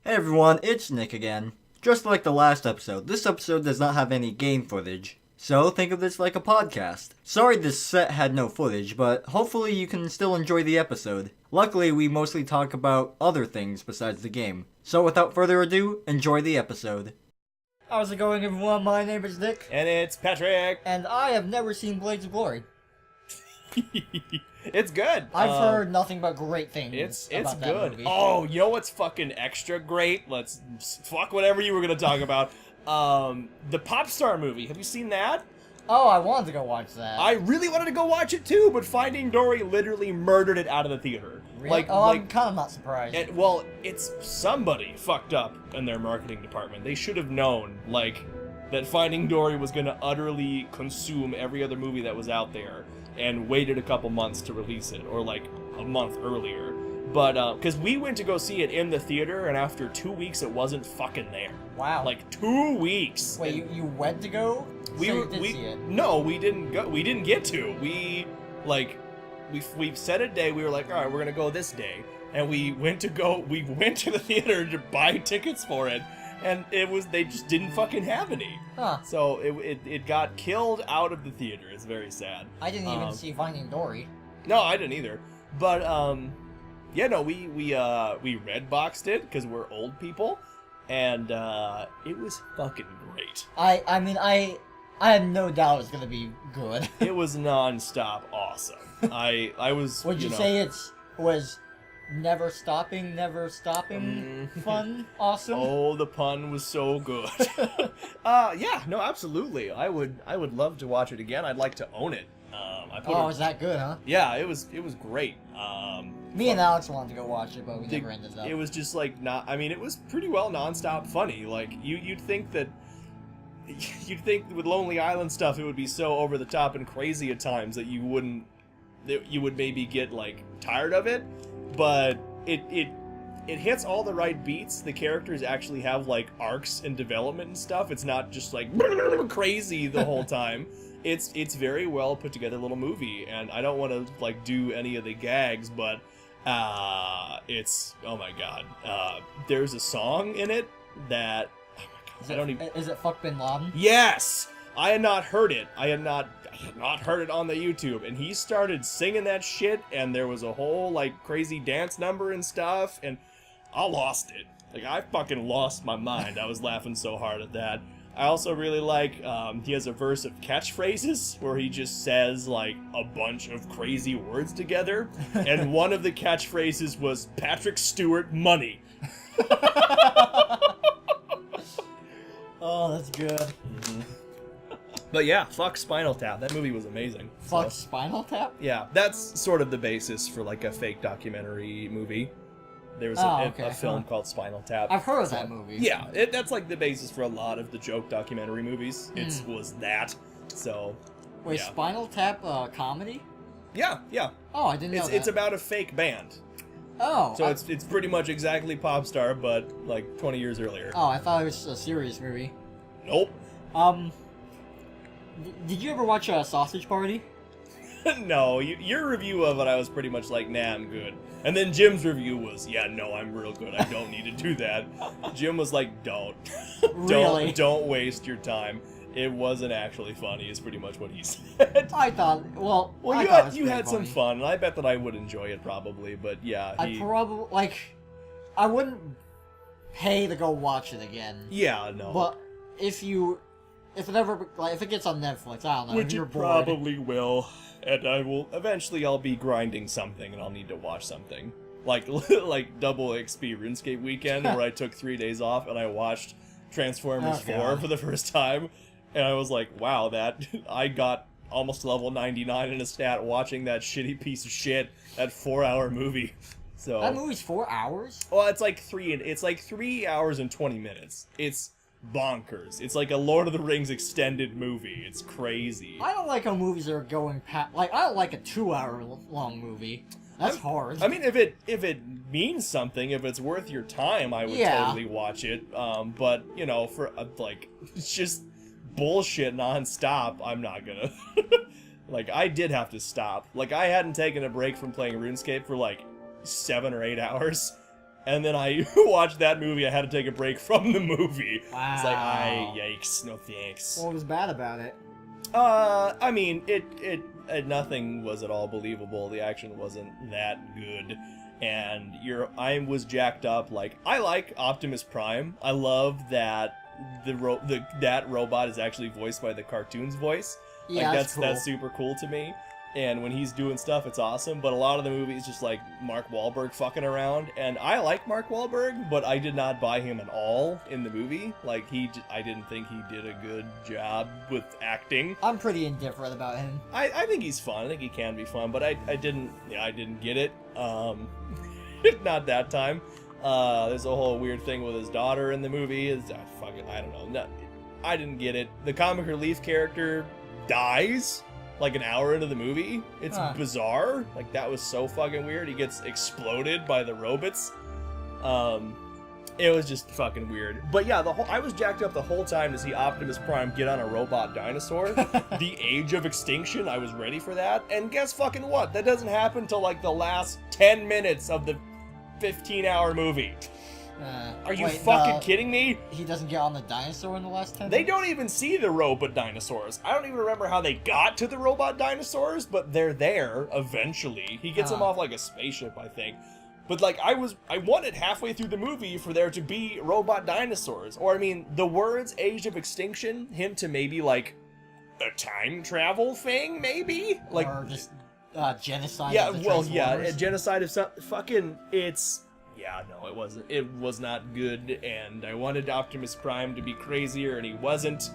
Hey everyone, it's Nick again. Just like the last episode, this episode does not have any game footage. So think of this like a podcast. Sorry this set had no footage, but hopefully you can still enjoy the episode. Luckily, we mostly talk about other things besides the game. So without further ado, enjoy the episode. How's it going everyone? My name is Nick. And it's Patrick. And I have never seen Blades of Glory. It's good. I've heard nothing but great things it's about that good. movie. Oh, you know what's fucking extra great? Let's fuck whatever you were gonna talk about. The Pop Star movie. Have you seen that? Oh, I wanted to go watch that. I really wanted to go watch it too, but Finding Dory literally murdered it out of the theater. Really? I'm kind of not surprised. Well, it's somebody fucked up in their marketing department. They should have known, that Finding Dory was gonna utterly consume every other movie that was out there, and waited a couple months to release it, or a month earlier. But, because we went to go see it in the theater, and after 2 weeks it wasn't fucking there. Wow. 2 weeks. Wait, you went to go? We see it? No, we didn't go. We didn't get to. We set a day. We were like, all right, we're gonna go this day, and we went to the theater to buy tickets for it, and they just didn't fucking have any. Huh. So it got killed out of the theater. It's very sad. I didn't even see Finding Dory. No, I didn't either. But yeah, no, we Redboxed it because we're old people, and it was fucking great. I mean, I had no doubt it was gonna be good. It was nonstop awesome. I was. Would you say it was never stopping fun, awesome? Oh, the pun was so good. Yeah, no, absolutely. I would love to watch it again. I'd like to own it. Was that good, huh? Yeah, it was great. Me and Alex wanted to go watch it, but we never ended up. It was just it was pretty well nonstop funny. You'd think with Lonely Island stuff it would be so over the top and crazy at times that you would maybe get tired of it, but it hits all the right beats. The characters actually have arcs and development and stuff. It's not just crazy the whole time. It's very well put together little movie, and I don't want to do any of the gags, but it's, oh my god, there's a song in it that, oh my god, is it Fuck Bin Laden? Yes! I had not heard it. I had not heard it on the YouTube, and he started singing that shit, and there was a whole crazy dance number and stuff, and I lost it. I fucking lost my mind. I was laughing so hard at that. I also really he has a verse of catchphrases where he just says a bunch of crazy words together, and one of the catchphrases was Patrick Stewart money. Oh, that's good. Mm-hmm. But yeah, fuck Spinal Tap. That movie was amazing. Fuck Spinal Tap? Yeah, that's sort of the basis for a fake documentary movie. There was a film called Spinal Tap. I've heard of that movie. Yeah, that's the basis for a lot of the joke documentary movies. It was that. So. Wait, yeah. Spinal Tap comedy? Yeah. Oh, I didn't know that. It's about a fake band. Oh. So it's pretty much exactly Popstar, but 20 years earlier. Oh, I thought it was a serious movie. Nope. Did you ever watch Sausage Party? No, your review of it, I was pretty much like, nah, I'm good. And then Jim's review was, yeah, no, I'm real good. I don't need to do that. Jim was like, don't. Really? Don't waste your time. It wasn't actually funny, is pretty much what he said. I thought, well, you had some fun, and I bet that I would enjoy it probabh, but yeah. I probably, I wouldn't pay to go watch it again. Yeah, no. But if it gets on Netflix, I don't know, which you're it bored. probably will. And I'll be grinding something, and I'll need to watch something. Like Double XP RuneScape weekend, where I took 3 days off, and I watched Transformers 4 for the first time. And I was like, wow, I got almost level 99 in a stat watching that shitty piece of shit, that 4-hour movie. So that movie's 4 hours? Well, it's 3 hours and 20 minutes. It's bonkers. It's like a Lord of the Rings extended movie. It's crazy. I don't like how movies are going past. I don't like a 2-hour long movie. That's hard. I mean, if it means something, if it's worth your time, I would totally watch it. But for it's just bullshit nonstop, I'm not gonna. I did have to stop. I hadn't taken a break from playing RuneScape for 7 or 8 hours. And then I watched that movie. I had to take a break from the movie. Wow. It's like, yikes, no thanks. What was bad about it? I mean, nothing was at all believable. The action wasn't that good. And I was jacked up. Like, I like Optimus Prime. I love that that robot is actually voiced by the cartoon's voice. Yeah, like, that's cool. That's super cool to me. And when he's doing stuff, it's awesome. But a lot of the movies just like Mark Wahlberg fucking around. And I like Mark Wahlberg, but I did not buy him at all in the movie. Like, I didn't think he did a good job with acting. I'm pretty indifferent about him. I think he's fun. I think he can be fun, but I didn't get it. Not that time. There's a whole weird thing with his daughter in the movie. I don't know. No, I didn't get it. The comic relief character dies like an hour into the movie. It's bizarre. Like, that was so fucking weird. He gets exploded by the robots. It was just fucking weird. But yeah, I was jacked up the whole time to see Optimus Prime get on a robot dinosaur. The age of extinction, I was ready for that. And guess fucking what? That doesn't happen till like the last 10 minutes of the 15-hour movie. Are you fucking kidding me? He doesn't get on the dinosaur in the last 10 They minutes? don't even see the robot dinosaurs. I don't even remember how they got to the robot dinosaurs, but they're there eventually. He gets them off like a spaceship, I think. But like, I wanted halfway through the movie for there to be robot dinosaurs. Or I mean, the words Age of Extinction hint to maybe like a time travel thing, maybe? Like, or just genocide yeah, of the well, yeah, a Transformers? genocide of some fucking, yeah, no, it wasn't. It was not good, and I wanted Optimus Prime to be crazier, and he wasn't.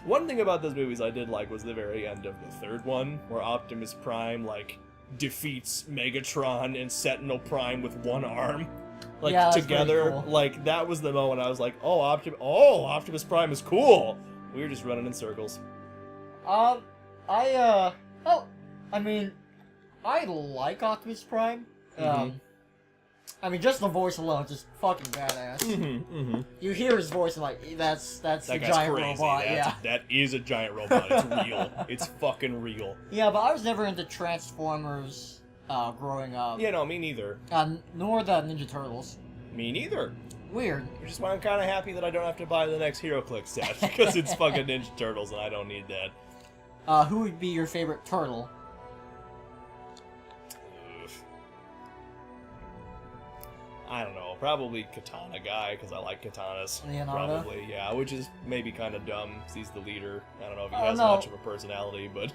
One thing about those movies I did like was the very end of the third one, where Optimus Prime, like, defeats Megatron and Sentinel Prime with one arm. Like, Yeah, that's together. pretty cool. Like, that was the moment I was like, Optimus Prime is cool! We were just running in circles. I like Optimus Prime. Mm-hmm. I mean, just the voice alone, just fucking badass. Mm-hmm. You hear his voice and like, that's That the guy's giant crazy. robot, yeah. That is a giant robot. It's real. It's fucking real. Yeah, but I was never into Transformers growing up. Yeah, no, me neither. Nor the Ninja Turtles. Me neither. Weird. Which is why I'm kind of happy that I don't have to buy the next HeroClix set, because it's fucking Ninja Turtles and I don't need that. Who would be your favorite turtle? I don't know, probably Katana guy, because I like katanas. Leonardo? Probably, yeah, which is maybe kind of dumb, because he's the leader. I don't know if he Oh, has no. much of a personality, but...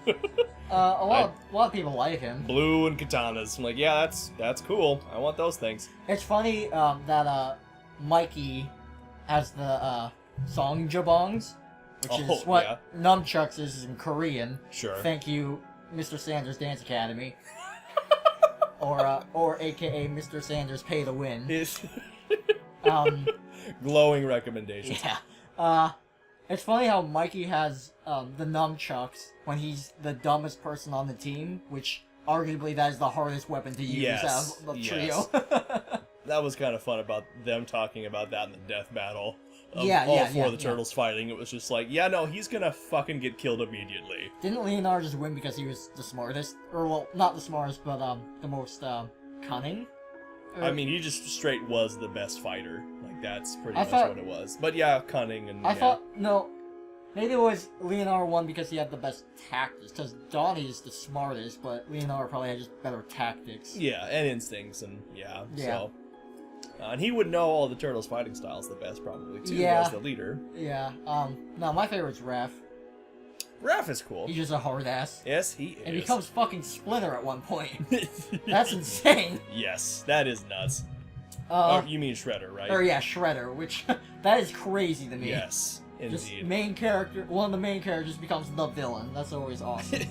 A lot of people like him. Blue and katanas. I'm like, yeah, that's cool. I want those things. It's funny that Mikey has the song jabongs, which is what nunchucks is in Korean. Sure. Thank you, Mr. Sanders Dance Academy. or AKA Mr. Sanders Pay to Win. Glowing recommendations. Yeah. It's funny how Mikey has the nunchucks when he's the dumbest person on the team, which arguably that is the hardest weapon to use out of the trio. That was kind of fun about them talking about that in the death battle. Of Yeah, all yeah, four yeah, of the turtles fighting. It was just like, yeah, no, he's gonna fucking get killed immediately. Didn't Leonardo just win because he was the smartest? Or, well, not the smartest, but the most cunning? I mean, he just straight was the best fighter. Like, that's pretty much what it was. But yeah, cunning and no, maybe it was Leonardo won because he had the best tactics, because Donnie's the smartest, but Leonardo probably had just better tactics. Yeah, and instincts, and Yeah. so... and he would know all the turtles' fighting styles the best, probably, too, Yeah. as the leader. Yeah, no, my favorite's Raph. Raph is cool. He's just a hard ass. Yes, he is. And becomes fucking Splinter at one point. That's insane. Yes, that is nuts. You mean Shredder, right? Or yeah, Shredder, which, that is crazy to me. Yes, Just indeed. main character, one of the main characters becomes the villain. That's always awesome.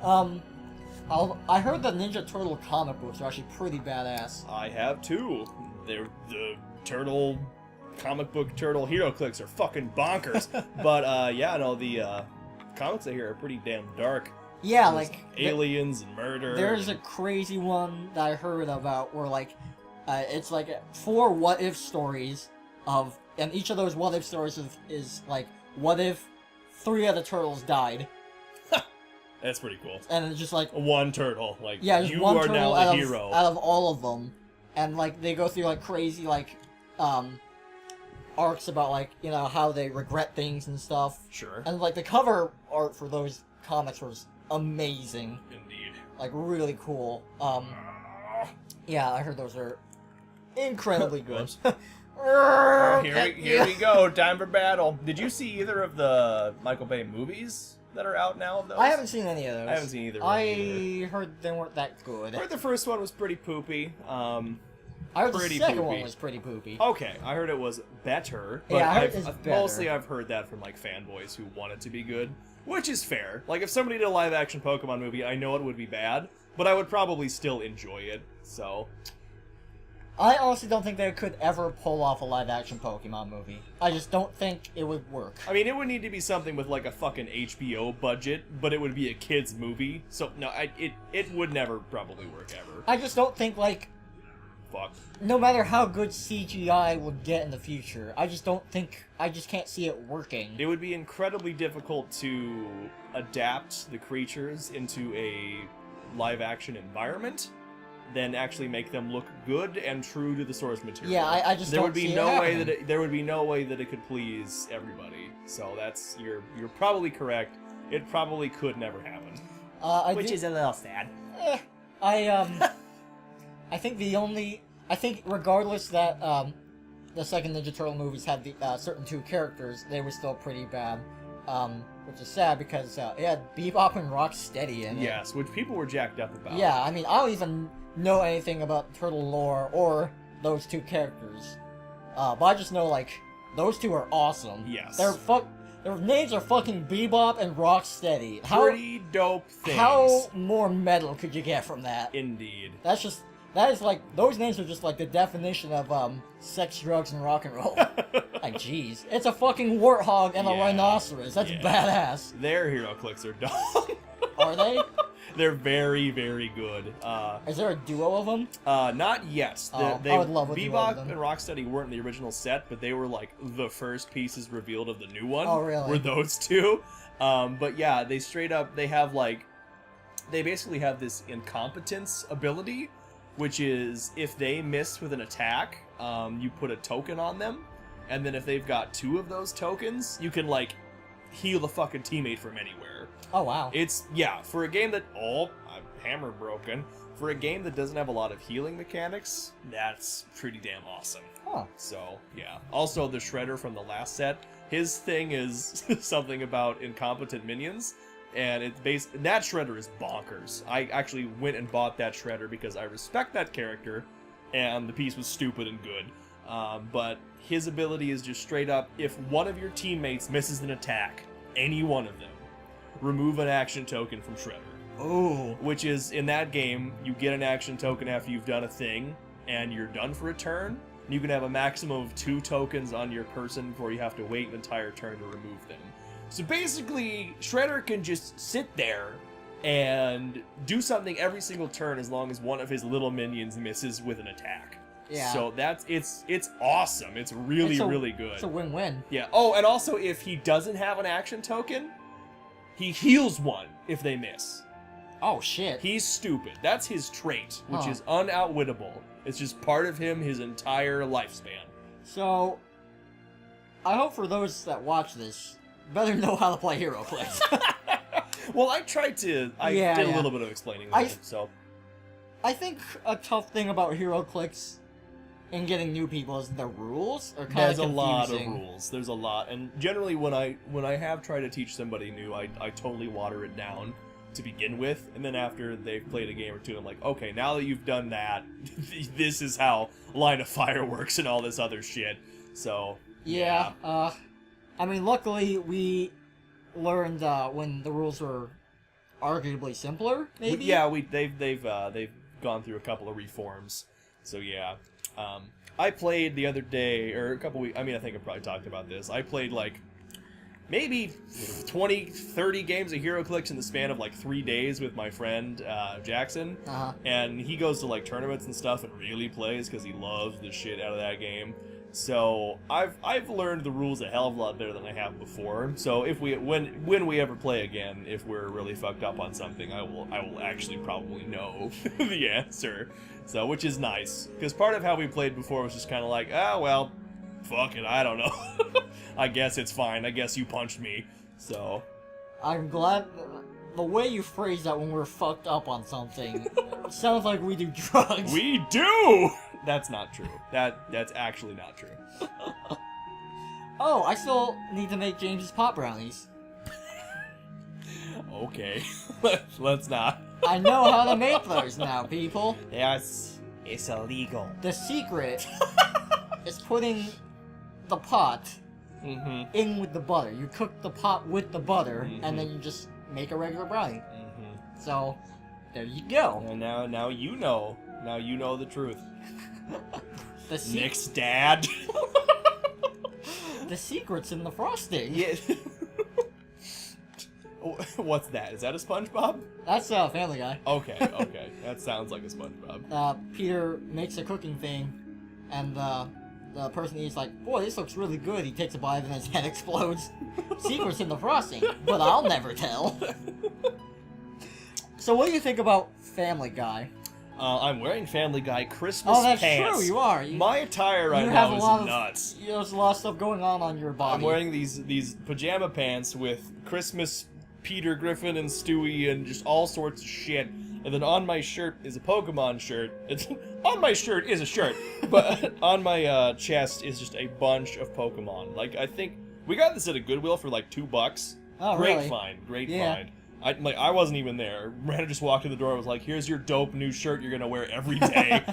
I heard the Ninja Turtle comic books are actually pretty badass. I have too. They're the comic book turtle HeroClix are fucking bonkers. But yeah, no, the comics I hear are pretty damn dark. Yeah, There's like aliens and murder. there's a crazy one that I heard about where like it's like 4 what if stories of, and each of those what if stories is like, what if 3 of the turtles died? That's pretty cool. And it's just like One turtle, like yeah, just you one are turtle now out a hero. out of all of them, and like they go through like crazy like arcs about like how they regret things and stuff. Sure. And like the cover art for those comics was amazing. Indeed. Like really cool. Yeah, I heard those are incredibly good. Here we go. Time for battle. Did you see either of the Michael Bay movies that are out now? Of those? I haven't seen any of those. I haven't seen either. I heard they weren't that good. I heard the first one was pretty poopy. I heard the second poopy. one was pretty poopy. Okay, I heard it was better. But Yeah, I heard it's better. Mostly I've heard that from like fanboys who want it to be good, which is fair. Like if somebody did a live action Pokemon movie, I know it would be bad, but I would probably still enjoy it. So I honestly don't think they could ever pull off a live-action Pokemon movie. I just don't think it would work. I mean, it would need to be something with like a fucking HBO budget, but it would be a kids movie. So no, it would never probably work ever. I just don't think like Fuck. no matter how good CGI would get in the future, I just can't see it working. It would be incredibly difficult to adapt the creatures into a live action environment, then actually make them look good and true to the source material. Yeah, I just there don't would be see it no way happening. that there would be no way that it could please everybody. So that's you're probably correct. It probably could never happen. Which is a little sad. I think regardless that the second Ninja Turtle movies had the certain two characters, they were still pretty bad. Which is sad because it had Bebop and Rocksteady in it. Yes, which people were jacked up about. Yeah, I mean, I don't even know anything about Turtle lore or those two characters. But I just know, like, those two are awesome. Yes. Their names are fucking Bebop and Rocksteady. Pretty dope things. How more metal could you get from that? Indeed. That is like, those names are just like the definition of sex, drugs, and rock and roll. Like, jeez. It's a fucking warthog and a Yeah. rhinoceros. That's badass. Their hero clicks are dumb. Are they? They're very, very good. Is there a duo of them? Not yet. Oh, I would love a duo of Bebop them. and Rocksteady weren't in the original set, but they were like the first pieces revealed of the new one. Oh, really? Were those two? But yeah, they basically have this incompetence ability, which is if they miss with an attack, you put a token on them, and then if they've got two of those tokens, you can like heal the fucking teammate from anywhere. Oh, wow. It's, yeah, for a game that, I'm hammer broken. For a game that doesn't have a lot of healing mechanics, that's pretty damn awesome. Huh. So, yeah. Also, the Shredder from the last set, his thing is something about incompetent minions, and that Shredder is bonkers. I actually went and bought that Shredder because I respect that character, and the piece was stupid and good. But his ability is just straight up, if one of your teammates misses an attack, any one of them, remove an action token from Shredder. Ooh. Which is, in that game, you get an action token after you've done a thing, and you're done for a turn. You can have a maximum of 2 tokens on your person before you have to wait an entire turn to remove them. So basically, Shredder can just sit there and do something every single turn as long as one of his little minions misses with an attack. Yeah. So it's awesome. It's really, really good. It's a win-win. Yeah. Oh, and also if he doesn't have an action token, he heals one if they miss. Oh, shit. He's stupid. That's his trait, which Huh. is unoutwittable. It's just part of him his entire lifespan. So, I hope for those that watch this, better know how to play HeroClix. Well, I tried to. I Yeah, did a yeah. little bit of explaining. So I think a tough thing about HeroClix in getting new people is the rules are kind there's of a lot of confusing. rules. There's a lot, and generally when I have tried to teach somebody new, I totally water it down to begin with, and then after they've played a game or two, I'm like, okay, now that you've done that, this is how Line of Fire works and all this other shit. So Yeah, I mean, luckily we learned when the rules were arguably simpler, maybe? They've gone through a couple of reforms. So yeah. I played the other day, or a couple weeks, I mean, I think I probably talked about this. I played like maybe 20, 30 games of HeroClix in the span of like 3 days with my friend Jackson. And he goes to like tournaments and stuff and really plays because he loves the shit out of that game. So I've learned the rules a hell of a lot better than I have before. So if when we ever play again, if we're really fucked up on something, I will actually probably know the answer. So which is nice, because part of how we played before was just kind of like, well, fuck it, I don't know. I guess it's fine. I guess you punched me. So I'm glad the way you phrase that when we're fucked up on something sounds like we do drugs. we do. That's not true. That's actually not true. Oh, I still need to make James's pot brownies. Okay, let's not. I know how to make those now, people. Yes, it's illegal. The secret is putting the pot in with the butter. You cook the pot with the butter, and then you just make a regular brownie. So, there you go. And now you know. Now you know the truth. Nick's dad. The secret's in the frosting. Yeah. What's that? Is that a SpongeBob? That's Family Guy. Okay. That sounds like a SpongeBob. Peter makes a cooking thing, and the person eats like, boy, this looks really good. He takes a bite and his head explodes. Secret's in the frosting, but I'll never tell. So what do you think about Family Guy? I'm wearing Family Guy Christmas pants. Oh, that's true, you are. My attire right now is nuts. There's a lot of stuff going on your body. I'm wearing these pajama pants with Christmas Peter Griffin and Stewie and just all sorts of shit. And then on my shirt is a Pokemon shirt. On my shirt is a shirt, but on my chest is just a bunch of Pokemon. Like, I think we got this at a Goodwill for like $2. Oh, great really? find, great find. I wasn't even there. Rana just walked in the door and was like, here's your dope new shirt you're gonna wear every day.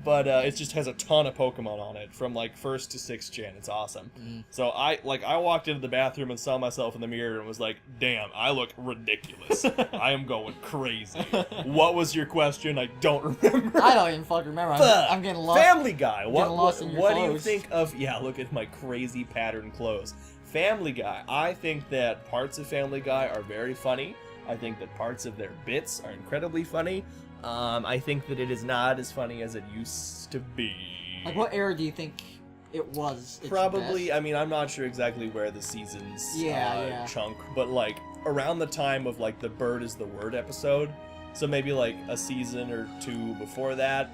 But it just has a ton of Pokemon on it from like 1st to 6th gen. It's awesome. So I walked into the bathroom and saw myself in the mirror and was like, damn, I look ridiculous. I am going crazy. What was your question? I don't remember. I don't even fucking remember. I'm getting lost. Family Guy. What lost in your do you clothes. think of? Yeah, look at my crazy patterned clothes. Family Guy. I think that parts of Family Guy are very funny. I think that parts of their bits are incredibly funny. I think that it is not as funny as it used to be. Like, what era do you think it was? Probably, best? I mean, I'm not sure exactly where the seasons chunk, but like around the time of like the Bird is the Word episode, so maybe like a season or 2 before that,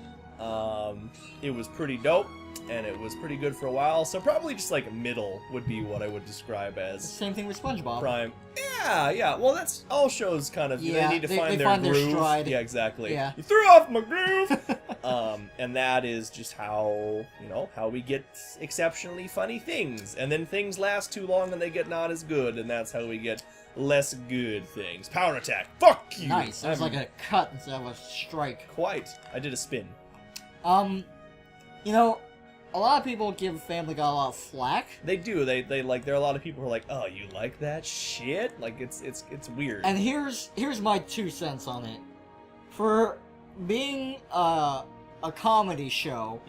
it was pretty dope. And it was pretty good for a while, so probably just like middle would be what I would describe as. Same thing with SpongeBob. Prime. Yeah. Well, that's all shows kind of. Yeah, they need to they find find their their groove. stride. Yeah, exactly. Yeah. You threw off my groove. And that is just how how we get exceptionally funny things, and then things last too long and they get not as good, and that's how we get less good things. Power attack. Fuck you. Nice. It was like a cut instead of a strike. Quite. I did a spin. A lot of people give Family Guy a lot of flack. They do. They like. There are a lot of people who are like, "Oh, you like that shit?" Like it's weird. And here's my 2 cents on it. For being a comedy show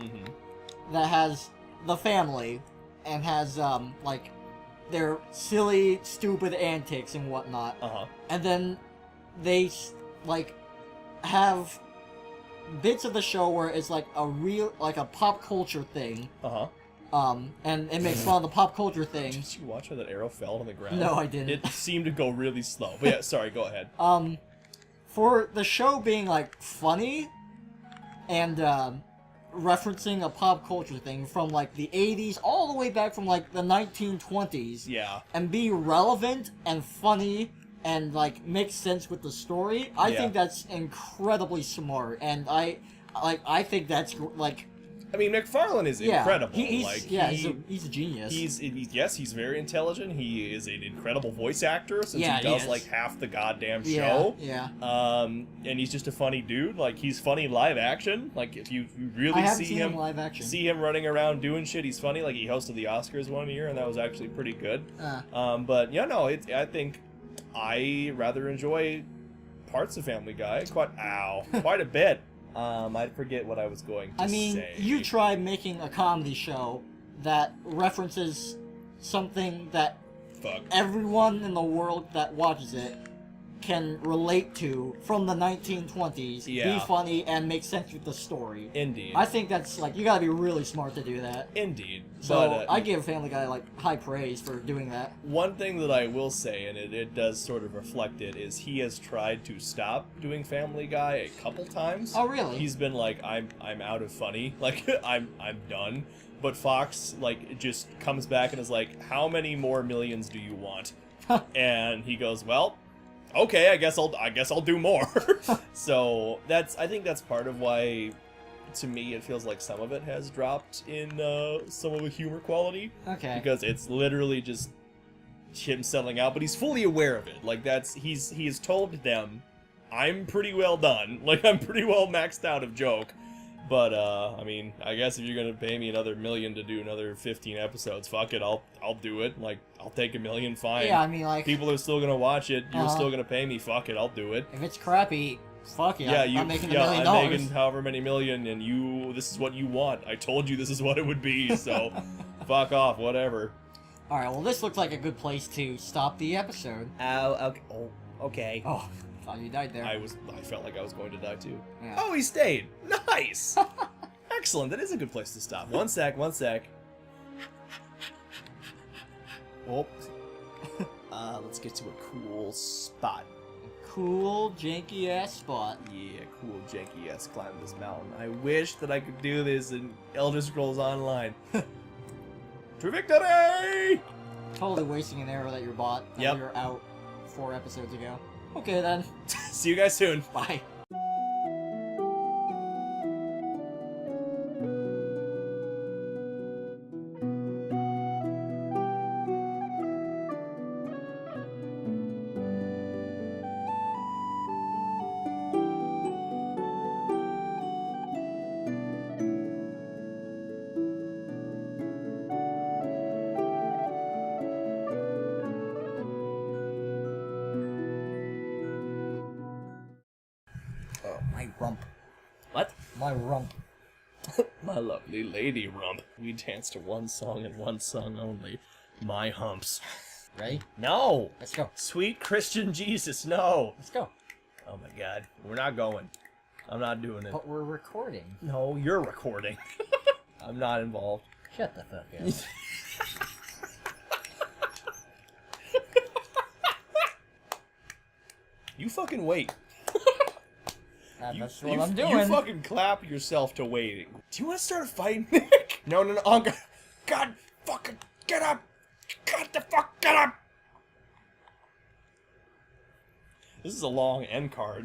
that has the family and has like their silly, stupid antics and whatnot, and then they like have bits of the show where it's like a real, like a pop culture thing. And it makes fun of the pop culture thing. Did you watch how that arrow fell on the ground? No, I didn't. It seemed to go really slow. But yeah, sorry, go ahead. For the show being like funny and referencing a pop culture thing from like the 80s all the way back from like the 1920s. Yeah. And be relevant and funny and like make sense with the story. I think that's incredibly smart, and I think that's like. I mean, McFarlane is incredible. He's a genius. He's very intelligent. He is an incredible voice actor since he does he like half the goddamn show. Yeah. And he's just a funny dude. Like he's funny live action. Like if you really see him live action. See him running around doing shit, he's funny. Like he hosted the Oscars one year, and that was actually pretty good. But I think I rather enjoy parts of Family Guy quite a bit. I forget what I was going to say. You tried making a comedy show that references something that fuck. everyone in the world that watches it can relate to from the 1920s, Yeah. be funny, and make sense with the story. Indeed. I think that's, like, you gotta be really smart to do that. Indeed. So, But I give Family Guy, like, high praise for doing that. one thing that I will say, and it does sort of reflect it, is he has tried to stop doing Family Guy a couple times. Oh, really? He's been like, I'm out of funny. Like, I'm done. But Fox, like, just comes back and is like, how many more millions do you want? And he goes, well, okay, I guess I'll do more. So I think that's part of why, to me, it feels like some of it has dropped in some of the humor quality. Okay. Because it's literally just him selling out, but he's fully aware of it. Like, he has told them, I'm pretty well done. Like, I'm pretty well maxed out of joke. But I mean, I guess if you're gonna pay me another $1 million to do another 15 episodes, fuck it, I'll do it. Like, I'll take $1 million, fine. Yeah, I mean, like... People are still gonna watch it. You're still gonna pay me. Fuck it, I'll do it. If it's crappy, fuck it. Yeah, I'm making $1 million. I'm making however many million, and this is what you want. I told you this is what it would be, so fuck off, whatever. Alright, well, this looks like a good place to stop the episode. Okay. Okay. Oh, thought you died there. I felt like I was going to die too. Yeah. Oh, he stayed. Nice. Excellent. That is a good place to stop. One sec. Oh. Let's get to a cool spot. Cool, janky-ass spot. Yeah, cool, janky ass climb this mountain. I wish that I could do this in Elder Scrolls Online. To victory! Totally wasting an arrow that you bought that Yep. we were out 4 episodes ago. Okay, then. See you guys soon. Bye. Oh, my rump. What? My rump. My lovely lady rump. We dance to one song and one song only. My humps. Ready? No! Let's go. Sweet Christian Jesus, no! Let's go. Oh my god. We're not going. I'm not doing it. But we're recording. No, you're recording. I'm not involved. Shut the fuck up. You fucking wait. That's what I'm doing. You fucking clap yourself to waiting. Do you want to start a fight, Nick? No. God, fucking get up! Get up! This is a long end card.